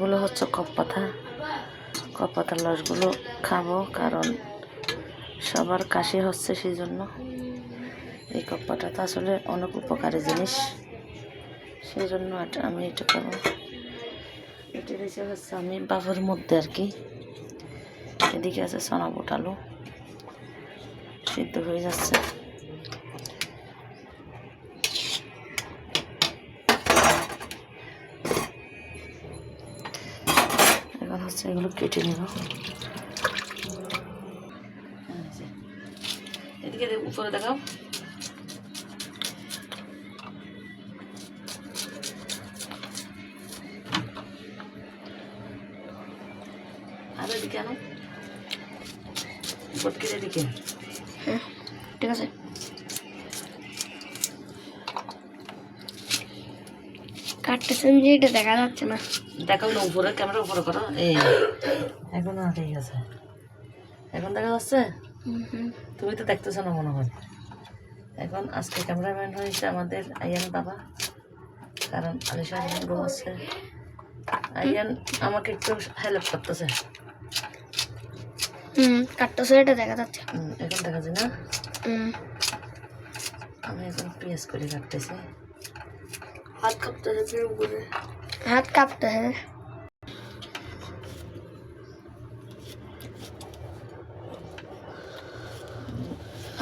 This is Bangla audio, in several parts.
এগুলো হচ্ছে কপপাতা কপপাতার রসগুলো খাবো, কারণ সবার কাশি হচ্ছে, সেই জন্য এই কপপাতাটা আসলে অনেক উপকারী জিনিস, সেই জন্য আমি এটা খাবো। এটা রেখে হচ্ছে আমি বাবার মধ্যে আর কি। এদিকে আছে সোনা বুট আলু, সিদ্ধ হয়ে যাচ্ছে। এখন হচ্ছে এগুলো কেটে নেব। এদিকে উপরে দেখাও। আর এদিকে আনো, বটকির এদিকে। হ্যাঁ ঠিক আছে। কাটতেছেন যে এটা দেখা যাচ্ছে না, দেখাও না, উপরে ক্যামেরা উপরে করো। এই এখন ঠিক আছে, এখন দেখা যাচ্ছে। তুমি তো দেখতেছো না মনে হয়। এখন আজকে ক্যামেরাম্যান হয়েছে আমাদের আইয়ান বাবা, কারণ আলিশা ঘুমাচ্ছে। আইয়ান আমাকে একটু হেল্প করতেছে। কাটতেছে, এটা দেখা যাচ্ছে। এখন দেখা যায় না। আমি এখন পেঁয়াজ করে কাটতেছি। হাত কাঁপতেছে, হাত কাঁপতেছে।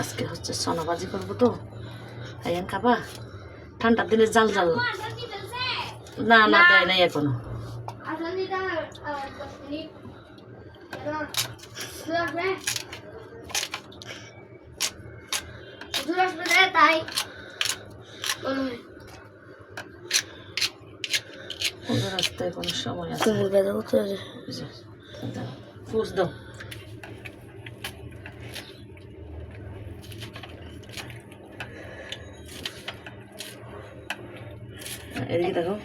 আজকে হচ্ছে সোনাবাজি করবো তো। আইয়ান খাবা? ঠান্ডার দিনে জাল জাল। না না দেয় নাই এখনো। তাই রাস্তায় কোনো সময় আছে। ফুস দাও। এদিকে দেখো।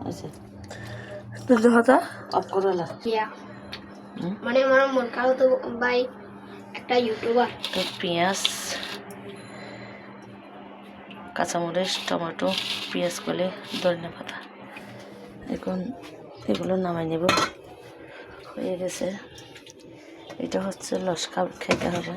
আচ্ছা তুই হতা অফ করে লা। মানে আমার মন খারাপ তো ভাই, একটা ইউটিউবার। তো পেঁয়াজ, কাঁচামরিচ, টমেটো, পেঁয়াজ কলে, ধনিয়া পাতা, এখন এগুলো নামাই নেব। হয়ে গেছে। এটা হচ্ছে লস্কা খেতে হবে।